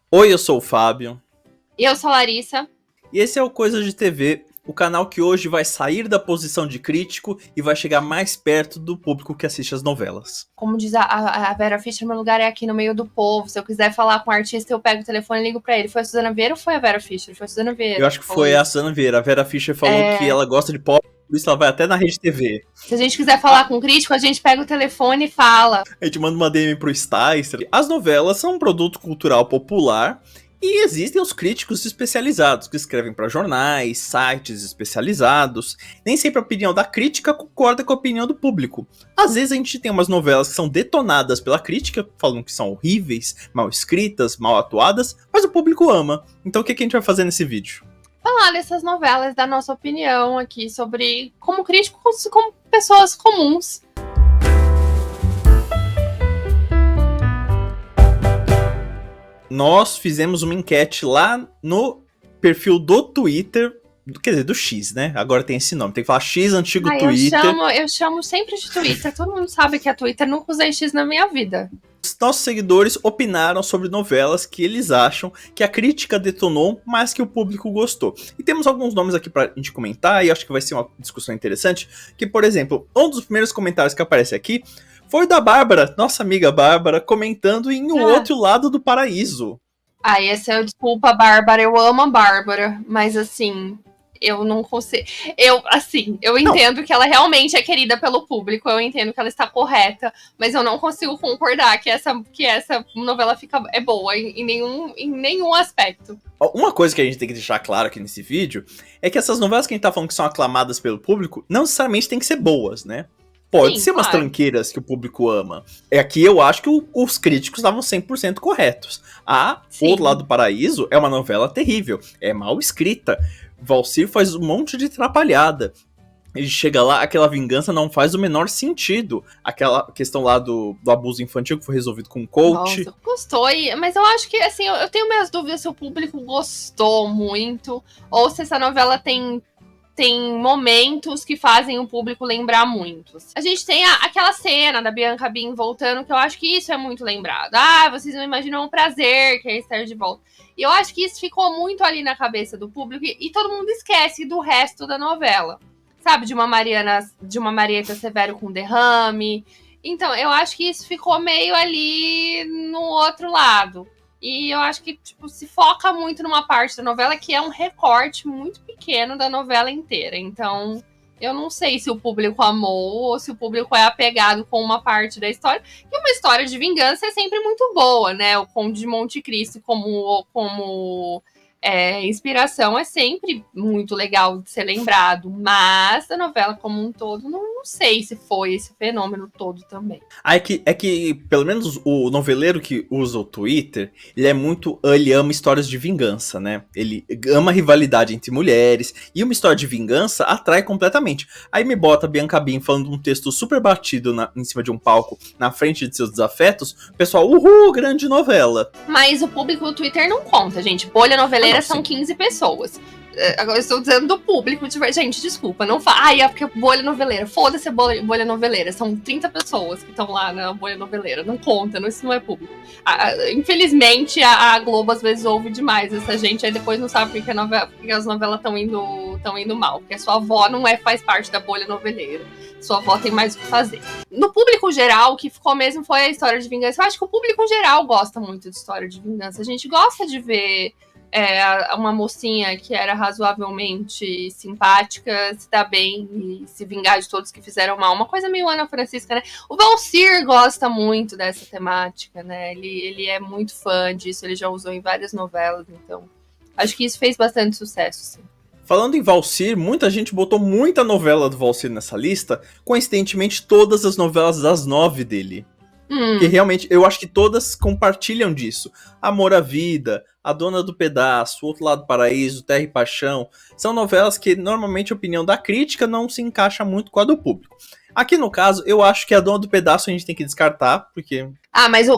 Oi, eu sou o Fábio. E eu sou a Larissa. E esse é o Coisa de TV, o canal que hoje vai sair da posição de crítico e vai chegar mais perto do público que assiste as novelas. Como diz a Vera Fischer, meu lugar é aqui no meio do povo. Se eu quiser falar com o artista, eu pego o telefone e ligo pra ele. Foi a Suzana Vieira ou foi a Vera Fischer? Foi a Suzana Eu Vieira acho que que falou foi a isso. Suzana Vieira. A Vera Fischer falou que ela gosta de pop, por isso ela vai até na Rede TV. Se a gente quiser falar com o crítico, a gente pega o telefone e fala. A gente manda uma DM pro Sticer. As novelas são um produto cultural popular e existem os críticos especializados que escrevem para jornais, sites especializados. Nem sempre a opinião da crítica concorda com a opinião do público. Às vezes a gente tem umas novelas que são detonadas pela crítica, falando que são horríveis, mal escritas, mal atuadas, mas o público ama. Então o que a gente vai fazer nesse vídeo? Falar dessas novelas, dar nossa opinião aqui sobre como críticos, como pessoas comuns. Nós fizemos uma enquete lá no perfil do Twitter, quer dizer, do X, né? Agora tem esse nome, tem que falar X, antigo Twitter. Eu chamo sempre de Twitter. Todo mundo sabe que é Twitter, nunca usei X na minha vida. Nossos seguidores opinaram sobre novelas que eles acham que a crítica detonou, mas que o público gostou. E temos alguns nomes aqui pra gente comentar, e acho que vai ser uma discussão interessante, que, por exemplo, um dos primeiros comentários que aparece aqui foi o da Bárbara, nossa amiga Bárbara, comentando em O Outro Lado do Paraíso. Esse é o Desculpa, Bárbara. Eu amo a Bárbara, mas assim, eu não consigo. Eu entendo que ela realmente é querida pelo público, eu entendo que ela está correta, mas eu não consigo concordar que essa novela é boa em nenhum aspecto. Uma coisa que a gente tem que deixar claro aqui nesse vídeo é que essas novelas que a gente tá falando que são aclamadas pelo público não necessariamente tem que ser boas, né? Pode Sim, ser umas claro. tranqueiras que o público ama. É aqui eu acho que os críticos estavam 100% corretos. O Outro Lado do Paraíso é uma novela terrível, é mal escrita. Valcir faz um monte de atrapalhada. Ele chega lá, aquela vingança não faz o menor sentido. Aquela questão lá do abuso infantil que foi resolvido com o coach. Nossa, gostou, mas eu acho que assim, eu tenho minhas dúvidas se o público gostou muito, ou se essa novela tem momentos que fazem o público lembrar muito. A gente tem aquela cena da Bianca Bin voltando, que eu acho que isso é muito lembrado. Vocês não imaginam o prazer que é estar de volta. E eu acho que isso ficou muito ali na cabeça do público e todo mundo esquece do resto da novela. Sabe, de uma Marieta Severo com derrame. Então, eu acho que isso ficou meio ali no outro lado. E eu acho que, tipo, se foca muito numa parte da novela que é um recorte muito pequeno da novela inteira. Então, eu não sei se o público amou ou se o público é apegado com uma parte da história. E uma história de vingança é sempre muito boa, né? O Conde de Monte Cristo como inspiração é sempre muito legal de ser lembrado. Mas a novela como um todo, não sei se foi esse fenômeno todo também. É que, pelo menos o noveleiro que usa o Twitter, ele ama histórias de vingança, né? Ele ama rivalidade entre mulheres, e uma história de vingança atrai completamente. Aí me bota a Bianca Bin falando um texto super batido em cima de um palco, na frente de seus desafetos, o pessoal, uhul, grande novela. Mas o público do Twitter não conta, gente. Bolha noveleira são 15 pessoas. Agora eu estou dizendo do público. Gente, desculpa, não fala. É porque bolha noveleira. Foda-se a bolha noveleira. São 30 pessoas que estão lá na bolha noveleira. Não conta, isso não é público. Infelizmente, a Globo às vezes ouve demais essa gente, aí depois não sabe porque as novelas estão indo mal. Porque a sua avó não faz parte da bolha noveleira. Sua avó tem mais o que fazer. No público geral, o que ficou mesmo foi a história de vingança. Eu acho que o público geral gosta muito de história de vingança. A gente gosta de ver uma mocinha que era razoavelmente simpática se dar bem e se vingar de todos que fizeram mal. Uma coisa meio Ana Francisca, né? O Valcir gosta muito dessa temática, né? Ele é muito fã disso, ele já usou em várias novelas, então acho que isso fez bastante sucesso, sim. Falando em Valcir, muita gente botou muita novela do Valcir nessa lista, coincidentemente todas as novelas das 9 dele. Que realmente, eu acho que todas compartilham disso. Amor à Vida, A Dona do Pedaço, O Outro Lado do Paraíso, Terra e Paixão. São novelas que normalmente a opinião da crítica não se encaixa muito com a do público. Aqui no caso, eu acho que a Dona do Pedaço a gente tem que descartar, porque... Mas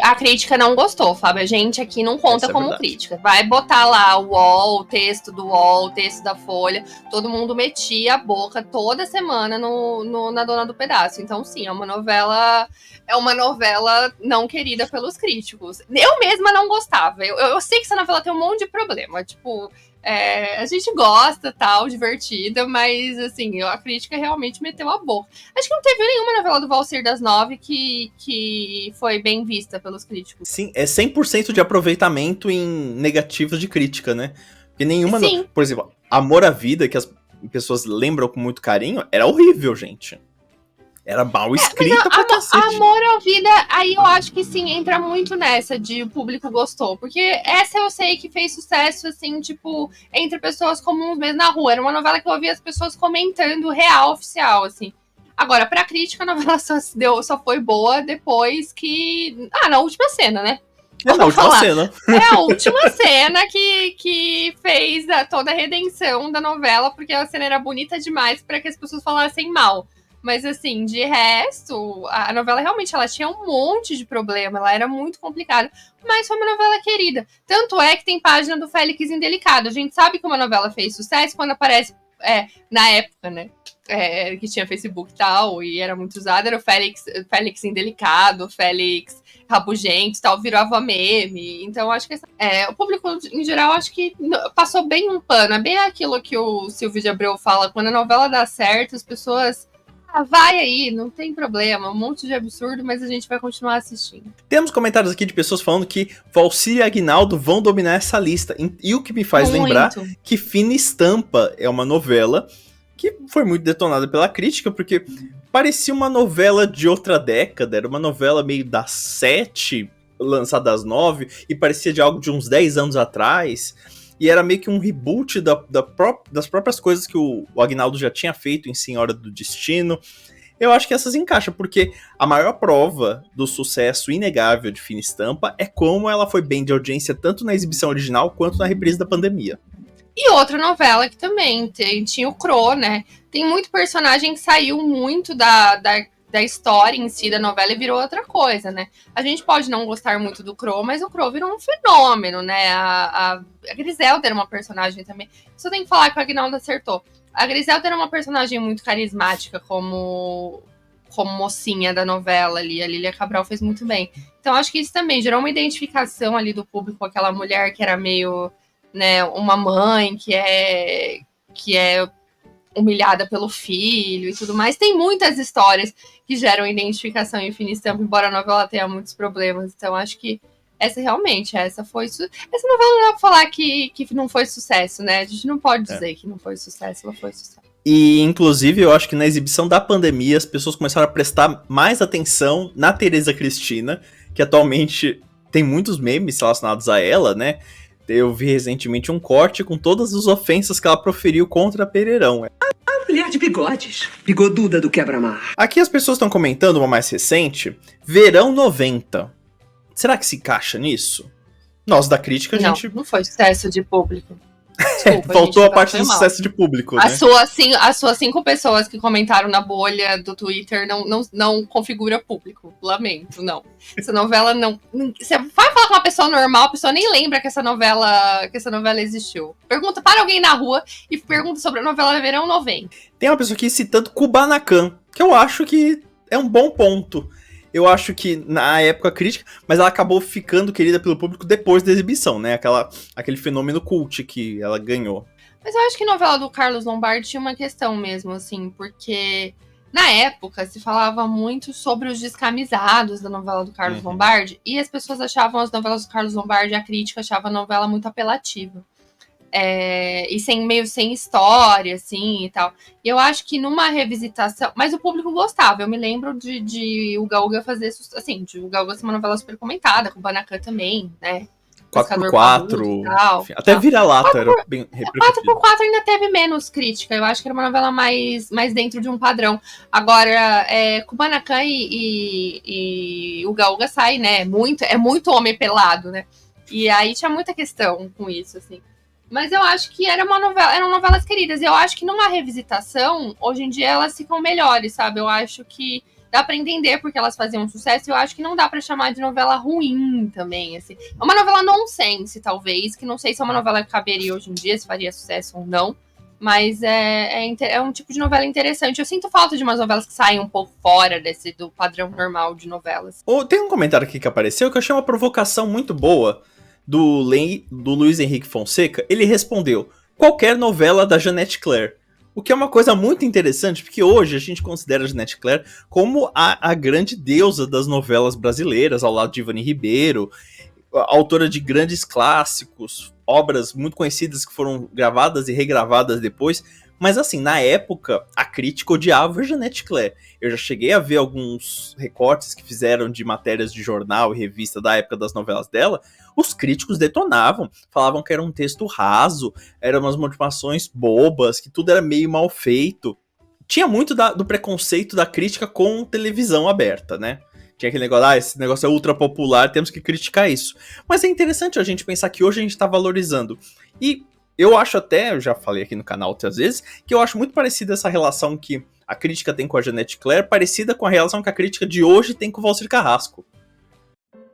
a crítica não gostou, Fábio. A gente aqui não conta como verdade. crítica. Vai botar lá o UOL, o texto do UOL, o texto da Folha. Todo mundo metia a boca toda semana na Dona do Pedaço. Então, sim, é uma novela não querida pelos críticos. Eu mesma não gostava. Eu sei que essa novela tem um monte de problema. Tipo, a gente gosta, tal, divertida, mas, assim, a crítica realmente meteu a boca. Acho que não teve nenhuma novela do Valcir das Nove que foi bem vista pelos críticos. Sim, é 100% de aproveitamento em negativos de crítica, né? Porque nenhuma... Sim. Por exemplo, Amor à Vida, que as pessoas lembram com muito carinho, era horrível, gente. Era mal escrita pra cacete. Amor à Vida, aí eu acho que sim, entra muito nessa de o público gostou. Porque essa eu sei que fez sucesso, assim, tipo, entre pessoas comuns mesmo na rua. Era uma novela que eu ouvia as pessoas comentando real, oficial, assim. Agora, pra crítica, a novela só foi boa depois que... na última cena, né? Na última cena. É a última cena que fez toda a redenção da novela, porque a cena era bonita demais para que as pessoas falassem mal. Mas, assim, de resto, a novela realmente ela tinha um monte de problema, ela era muito complicada, mas foi uma novela querida. Tanto é que tem página do Félix Indelicado. A gente sabe que uma novela fez sucesso quando aparece, na época, né? Que tinha Facebook e tal, e era muito usado, era o Félix Indelicado, Félix Rabugento e tal, virava meme. Então, acho que o público, em geral, acho que passou bem um pano. É bem aquilo que o Silvio de Abreu fala, quando a novela dá certo, as pessoas... vai aí, não tem problema, um monte de absurdo, mas a gente vai continuar assistindo. Temos comentários aqui de pessoas falando que Valcir e Aguinaldo vão dominar essa lista. E o que me faz lembrar que Fina Estampa é uma novela que foi muito detonada pela crítica, porque parecia uma novela de outra década, era uma novela meio das 7, lançada às 9, e parecia de algo de uns 10 anos atrás. E era meio que um reboot das próprias coisas que o Aguinaldo já tinha feito em Senhora do Destino. Eu acho que essas encaixam, porque a maior prova do sucesso inegável de Fina Estampa é como ela foi bem de audiência tanto na exibição original quanto na reprise da pandemia. E outra novela que também tinha o Cro, né? Tem muito personagem que saiu muito da história em si da novela e virou outra coisa, né? A gente pode não gostar muito do Cro, mas o Cro virou um fenômeno, né? A Griselda era uma personagem também. Só tem que falar que o Aguinaldo acertou. A Griselda era uma personagem muito carismática como mocinha da novela ali. A Lília Cabral fez muito bem. Então acho que isso também gerou uma identificação ali do público com aquela mulher que era meio, né, uma mãe que é humilhada pelo filho e tudo mais. Tem muitas histórias que geram identificação em Fina Estampa, embora a novela tenha muitos problemas. Então, acho que essa realmente, essa novela não dá pra falar que não foi sucesso, né? A gente não pode dizer que não foi sucesso, ela foi sucesso. E, inclusive, eu acho que na exibição da pandemia, as pessoas começaram a prestar mais atenção na Tereza Cristina, que atualmente tem muitos memes relacionados a ela, né? Eu vi recentemente um corte com todas as ofensas que ela proferiu contra Pereirão. A mulher de bigodes. Bigoduda do quebra-mar. Aqui as pessoas estão comentando uma mais recente. Verão 90. Será que se encaixa nisso? Nós da crítica, a gente... Não foi sucesso de público. Desculpa, faltou a parte do sucesso de público, né? As suas 5 pessoas que comentaram na bolha do Twitter não configura público. Lamento, não. Essa novela não... Você vai falar com uma pessoa normal, a pessoa nem lembra que essa novela existiu. Pergunta para alguém na rua e pergunta sobre a novela Verão 90. Tem uma pessoa aqui citando Kubanacan, que eu acho que é um bom ponto. Eu acho que na época crítica, mas ela acabou ficando querida pelo público depois da exibição, né? Aquele fenômeno cult que ela ganhou. Mas eu acho que a novela do Carlos Lombardi tinha uma questão mesmo, assim, porque na época se falava muito sobre os descamisados da novela do Carlos Lombardi, e as pessoas achavam as novelas do Carlos Lombardi, a crítica achava a novela muito apelativa. E sem história, assim, e tal. E eu acho que numa revisitação... Mas o público gostava. Eu me lembro de Uga Uga fazer... Assim, de Uga Uga ser uma novela super comentada, com o Banacan também, né? 4x4, até Vira-Lata era bem repercutido. 4x4 ainda teve menos crítica. Eu acho que era uma novela mais dentro de um padrão. Agora, Kubanacan e Uga Uga sai, né? É muito homem pelado, né? E aí tinha muita questão com isso, assim. Mas eu acho que eram novelas queridas. Eu acho que numa revisitação, hoje em dia elas ficam melhores, sabe? Eu acho que dá pra entender porque elas faziam sucesso. E eu acho que não dá pra chamar de novela ruim também, assim. É uma novela nonsense, talvez, que não sei se é uma novela que caberia hoje em dia, se faria sucesso ou não. Mas é um tipo de novela interessante. Eu sinto falta de umas novelas que saem um pouco fora do padrão normal de novelas. Tem um comentário aqui que apareceu que eu achei uma provocação muito boa do Luiz Henrique Fonseca. Ele respondeu: qualquer novela da Jeanette Claire. O que é uma coisa muito interessante, porque hoje a gente considera a Jeanette Claire como a grande deusa das novelas brasileiras, ao lado de Ivani Ribeiro, autora de grandes clássicos, obras muito conhecidas que foram gravadas e regravadas depois. Mas assim, na época, a crítica odiava a Jeanette Claire. Eu já cheguei a ver alguns recortes que fizeram de matérias de jornal e revista da época das novelas dela. Os críticos detonavam, falavam que era um texto raso, eram umas motivações bobas, que tudo era meio mal feito. Tinha muito do preconceito da crítica com televisão aberta, né? Tinha aquele negócio, esse negócio é ultra popular, temos que criticar isso. Mas é interessante a gente pensar que hoje a gente tá valorizando. E eu acho até, eu já falei aqui no canal outras vezes, que eu acho muito parecida essa relação que a crítica tem com a Jeanette Claire, parecida com a relação que a crítica de hoje tem com o Valcir Carrasco.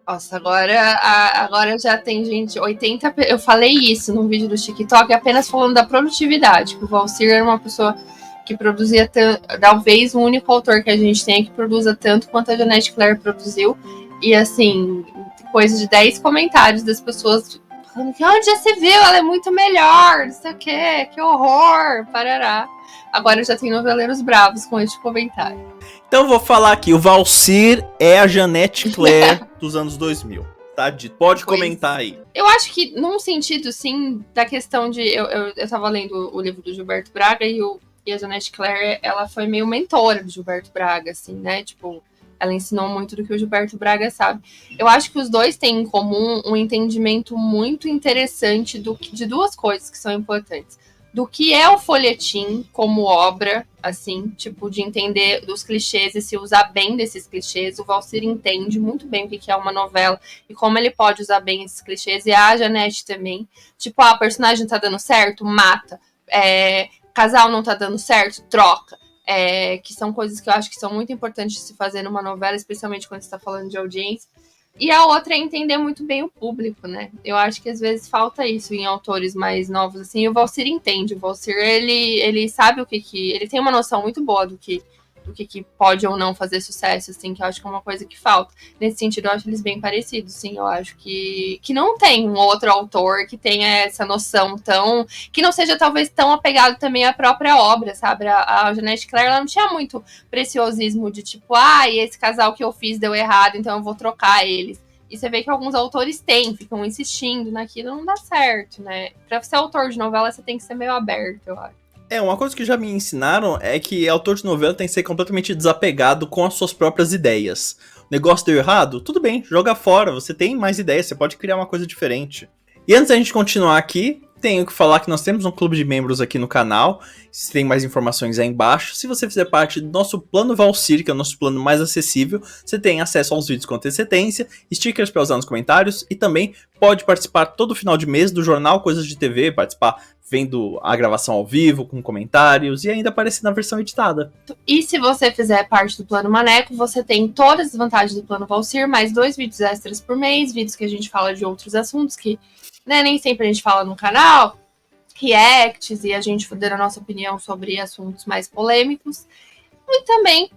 Nossa, agora já tem gente, 80... Eu falei isso num vídeo do TikTok, apenas falando da produtividade, que o Valcir era uma pessoa que produzia talvez o único autor que a gente tem que produza tanto quanto a Jeanette Claire produziu. E assim, coisa de 10 comentários das pessoas falando que onde já se viu, ela é muito melhor, não sei o que horror, parará. Agora já tem noveleiros bravos com este comentário. Então eu vou falar aqui, o Valcir é a Jeanette Claire dos anos 2000. Tá dito. Pode comentar aí. Eu acho que, num sentido, sim, da questão de... Eu tava lendo o livro do Gilberto Braga e a Jeanette Claire, ela foi meio mentora do Gilberto Braga, assim, né? Tipo, ela ensinou muito do que o Gilberto Braga sabe. Eu acho que os dois têm em comum um entendimento muito interessante de duas coisas que são importantes. Do que é o folhetim como obra, assim, tipo, de entender dos clichês e se usar bem desses clichês. O Valcir entende muito bem o que é uma novela e como ele pode usar bem esses clichês. E a Jeanette também. Tipo, a personagem tá dando certo, mata. Casal não tá dando certo, troca. Que são coisas que eu acho que são muito importantes de se fazer numa novela, especialmente quando você tá falando de audiência. E a outra é entender muito bem o público, né? Eu acho que às vezes falta isso em autores mais novos, assim. E o Valcir entende. O Valcir, ele sabe o que... Ele tem uma noção muito boa do que pode ou não fazer sucesso, assim, que eu acho que é uma coisa que falta. Nesse sentido, eu acho eles bem parecidos, sim. Eu acho que não tem um outro autor que tenha essa noção tão... Que não seja, talvez, tão apegado também à própria obra, sabe? A Jeanette Claire, ela não tinha muito preciosismo de tipo, esse casal que eu fiz deu errado, então eu vou trocar eles. E você vê que alguns autores ficam insistindo naquilo, não dá certo, né? Pra ser autor de novela, você tem que ser meio aberto, eu acho. Uma coisa que já me ensinaram é que autor de novela tem que ser completamente desapegado com as suas próprias ideias. O negócio deu errado? Tudo bem, joga fora, você tem mais ideias, você pode criar uma coisa diferente. E antes da gente continuar aqui, tenho que falar que nós temos um clube de membros aqui no canal, você tem mais informações aí embaixo. Se você fizer parte do nosso plano Valcir, que é o nosso plano mais acessível, você tem acesso aos vídeos com antecedência, stickers para usar nos comentários e também pode participar todo final de mês do jornal Coisas de TV, participar vendo a gravação ao vivo, com comentários e ainda aparecer na versão editada. E se você fizer parte do Plano Maneco, você tem todas as vantagens do Plano Valcir, mais 2 vídeos extras por mês, vídeos que a gente fala de outros assuntos que nem sempre a gente fala no canal, reacts e a gente dando a nossa opinião sobre assuntos mais polêmicos. E também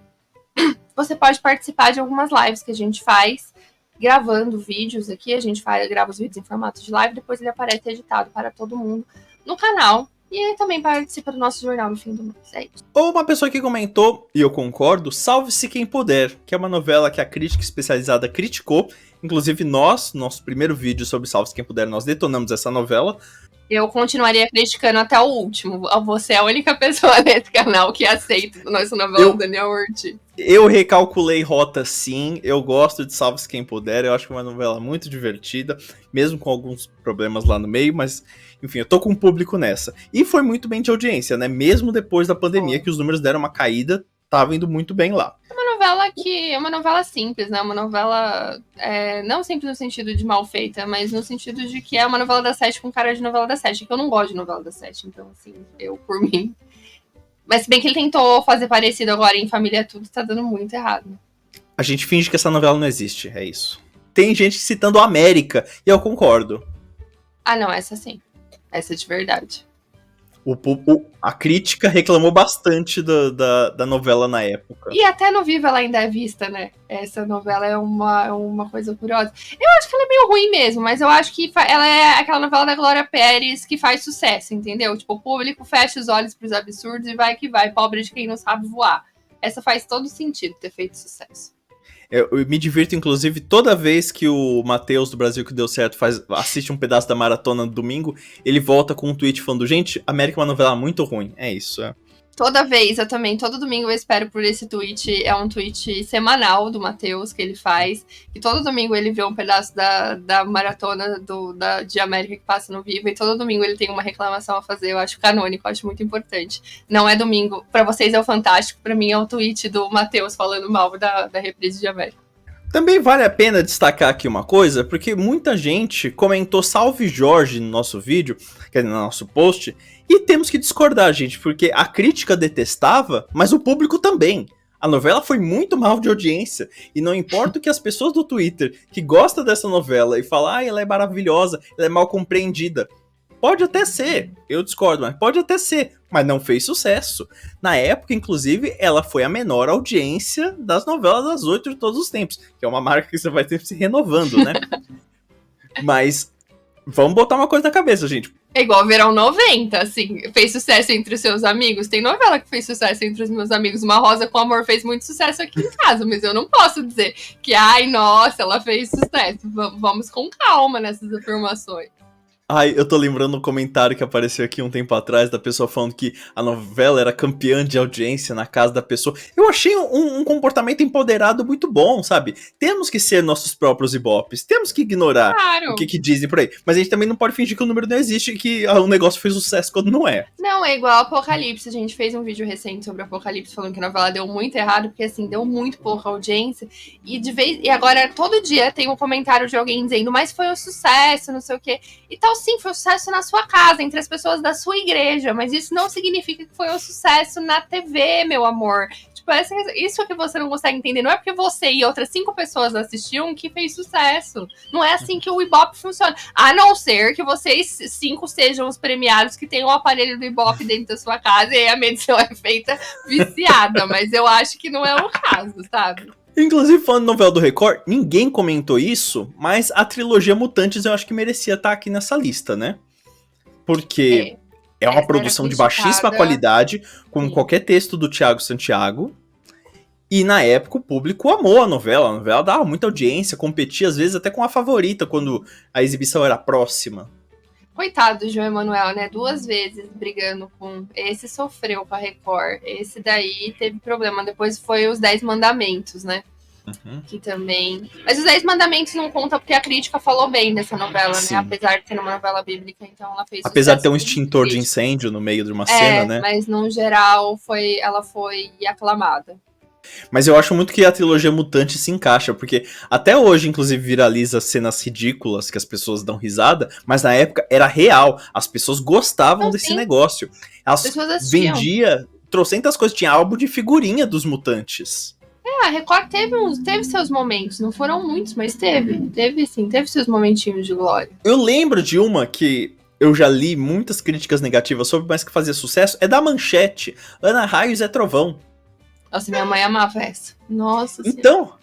você pode participar de algumas lives que a gente faz, gravando vídeos aqui, a gente grava os vídeos em formato de live, depois ele aparece editado para todo mundo no canal. E ele também participa do nosso jornal no fim do mês. É isso. Ou uma pessoa que comentou, e eu concordo, Salve-se Quem Puder, que é uma novela que a crítica especializada criticou. Inclusive nosso primeiro vídeo sobre Salve-se Quem Puder, nós detonamos essa novela. Eu continuaria criticando até o último. Você é a única pessoa nesse canal que aceita o nosso novela do Daniel Ortiz. Eu recalculei rota sim, eu gosto de Salve-se Quem Puder, eu acho que é uma novela muito divertida, mesmo com alguns problemas lá no meio, mas enfim, eu tô com o público nessa. E foi muito bem de audiência, né? Mesmo depois da pandemia, que os números deram uma caída, tava indo muito bem lá. É uma novela que é uma novela simples, né? Uma novela não simples no sentido de mal feita, mas no sentido de que é uma novela da Sete com cara de novela da Sete, que eu não gosto de novela da Sete, então assim, eu por mim. Mas se bem que ele tentou fazer parecido agora em Família Tudo, tá dando muito errado. A gente finge que essa novela não existe, é isso. Tem gente citando a América, e eu concordo. Ah, não, essa sim. Essa é de verdade. A crítica reclamou bastante da novela na época. E até no Viva ela ainda é vista, né? Essa novela é uma coisa curiosa. Eu acho que ela é meio ruim mesmo, mas eu acho que ela é aquela novela da Glória Pérez que faz sucesso, entendeu? Tipo, o público fecha os olhos pros absurdos e vai que vai, pobre de quem não sabe voar. Essa faz todo sentido ter feito sucesso. Eu me divirto, inclusive, toda vez que o Matheus do Brasil que deu certo assiste um pedaço da maratona no domingo, ele volta com um tweet falando, gente, América é uma novela muito ruim. É isso, Toda vez, eu também, todo domingo eu espero por esse tweet. É um tweet semanal do Matheus que ele faz. E todo domingo ele vê um pedaço da maratona de América que passa no Vivo. E todo domingo ele tem uma reclamação a fazer. Eu acho canônico, eu acho muito importante. Não é domingo. Pra vocês é o Fantástico. Pra mim é o tweet do Matheus falando mal da reprise de América. Também vale a pena destacar aqui uma coisa, porque muita gente comentou Salve Jorge no nosso vídeo, quer dizer, no nosso post, e temos que discordar, gente, porque a crítica detestava, mas o público também. A novela foi muito mal de audiência, e não importa o que as pessoas do Twitter que gostam dessa novela e falam, ela é maravilhosa, ela é mal compreendida. Pode até ser, eu discordo, mas pode até ser, mas não fez sucesso. Na época, inclusive, ela foi a menor audiência das novelas das 8 de todos os tempos, que é uma marca que você vai ter se renovando, né? Mas vamos botar uma coisa na cabeça, gente. É igual Verão 90, assim, fez sucesso entre os seus amigos. Tem novela que fez sucesso entre os meus amigos. Uma Rosa com Amor fez muito sucesso aqui em casa, mas eu não posso dizer que, ai, nossa, ela fez sucesso. Vamos com calma nessas afirmações. Ai, eu tô lembrando um comentário que apareceu aqui um tempo atrás da pessoa falando que a novela era campeã de audiência na casa da pessoa. Eu achei um comportamento empoderado muito bom, sabe? Temos que ser nossos próprios ibopes, temos que ignorar o que dizem por aí. Mas a gente também não pode fingir que o número não existe e que o negócio fez sucesso quando não é. Não, é igual Apocalipse. A gente fez um vídeo recente sobre Apocalipse falando que a novela deu muito errado, porque assim, deu muito pouca audiência. E agora todo dia tem um comentário de alguém dizendo, mas foi um sucesso, não sei o quê. E tal, sim, foi um sucesso na sua casa, entre as pessoas da sua igreja, mas isso não significa que foi um sucesso na TV, meu amor. Tipo, isso que você não consegue entender. Não é porque você e outras 5 pessoas assistiam que fez sucesso. Não é assim que o Ibope funciona. A não ser que vocês 5 sejam os premiados que tenham o aparelho do Ibope dentro da sua casa e aí a medição é feita viciada. Mas eu acho que não é o caso, sabe? Inclusive, falando de novela do Record, ninguém comentou isso, mas a trilogia Mutantes eu acho que merecia estar aqui nessa lista, né? Porque é uma produção de baixíssima qualidade, como qualquer texto do Thiago Santiago. E na época o público amou a novela dava muita audiência, competia às vezes até com a favorita quando a exibição era próxima. Coitado do João Emanuel, né? 2 vezes brigando com... Esse sofreu com a Record. Esse daí teve problema. Depois foi os 10 Mandamentos, né? Uhum. Que também... Mas os 10 Mandamentos não conta porque a crítica falou bem dessa novela, Sim. né? Apesar de ser uma novela bíblica, então ela fez apesar de ter um sucesso extintor de incêndio no meio de uma cena, né? Mas no geral ela foi aclamada. Mas eu acho muito que a trilogia Mutante se encaixa, porque até hoje, inclusive, viraliza cenas ridículas que as pessoas dão risada, mas na época era real. As pessoas gostavam desse negócio. Elas vendiam trocentas coisas, tinha álbum de figurinha dos Mutantes. A Record teve seus momentos, não foram muitos, mas teve seus momentinhos de glória. Eu lembro de uma que eu já li muitas críticas negativas sobre, mas que fazia sucesso, é da Manchete, Ana Raio e Zé Trovão. Nossa, minha mãe amava essa. Nossa Então,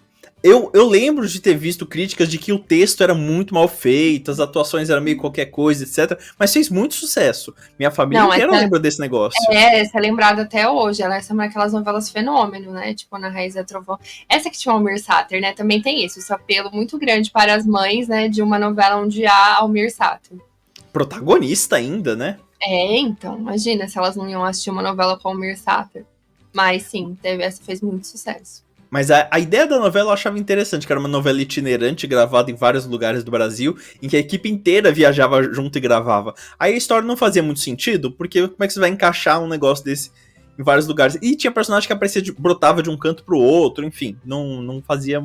eu lembro de ter visto críticas de que o texto era muito mal feito, as atuações eram meio qualquer coisa, etc. Mas fez muito sucesso. Minha família inteira lembra desse negócio. Essa é lembrada até hoje. Ela é uma daquelas novelas fenômeno, né? Tipo, Ana Raiz e Trovão. Essa que tinha o Almir Sater, né? Também tem esse apelo muito grande para as mães, né? De uma novela onde há Almir Sater. Protagonista ainda, né? Então. Imagina se elas não iam assistir uma novela com Almir Sater. Mas sim, essa fez muito sucesso. Mas a ideia da novela eu achava interessante, que era uma novela itinerante, gravada em vários lugares do Brasil, em que a equipe inteira viajava junto e gravava. Aí a história não fazia muito sentido, porque como é que você vai encaixar um negócio desse em vários lugares. E tinha personagem que aparecia, brotava de um canto pro outro, enfim, não fazia...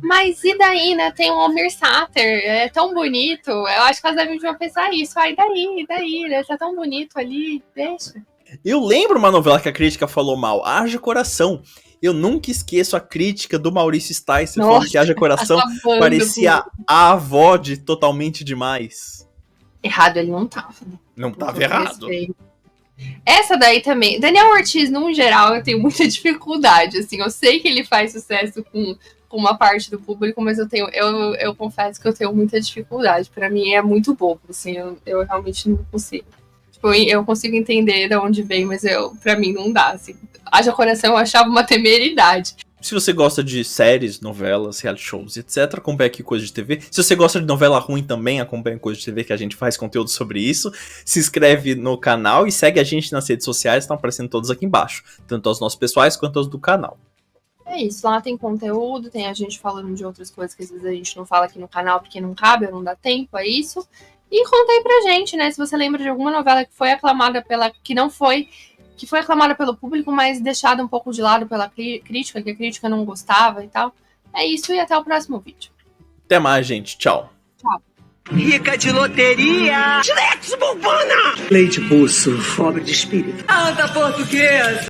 Mas e daí, né? Tem o Almir Sater, é tão bonito. Eu acho que elas devem pensar isso. E daí, né? Tá tão bonito ali, deixa. Eu lembro uma novela que a crítica falou mal, Haja Coração. Eu nunca esqueço a crítica do Maurício Sticer falando que Haja Coração parecia a avó de Totalmente Demais. Errado ele não tava, né? Não tava errado. Essa daí também. Daniel Ortiz, no geral, eu tenho muita dificuldade, assim. Eu sei que ele faz sucesso com uma parte do público, mas eu confesso que eu tenho muita dificuldade. Pra mim é muito bobo, assim. Eu realmente não consigo. Tipo, eu consigo entender de onde vem, mas pra mim não dá, assim. Haja Coração eu achava uma temeridade. Se você gosta de séries, novelas, reality shows, etc., acompanhe aqui Coisa de TV. Se você gosta de novela ruim também, acompanhe Coisa de TV, que a gente faz conteúdo sobre isso. Se inscreve no canal e segue a gente nas redes sociais, estão aparecendo todos aqui embaixo. Tanto os nossos pessoais quanto os do canal. É isso, lá tem conteúdo, tem a gente falando de outras coisas que às vezes a gente não fala aqui no canal porque não cabe ou não dá tempo, é isso. E conta aí pra gente, né, se você lembra de alguma novela que foi aclamada que foi aclamada pelo público, mas deixada um pouco de lado pela crítica, que a crítica não gostava e tal. É isso e até o próximo vídeo. Até mais, gente. Tchau. Tchau. Rica de loteria! Leite Busso, pobre de espírito. Anda, portuguesa!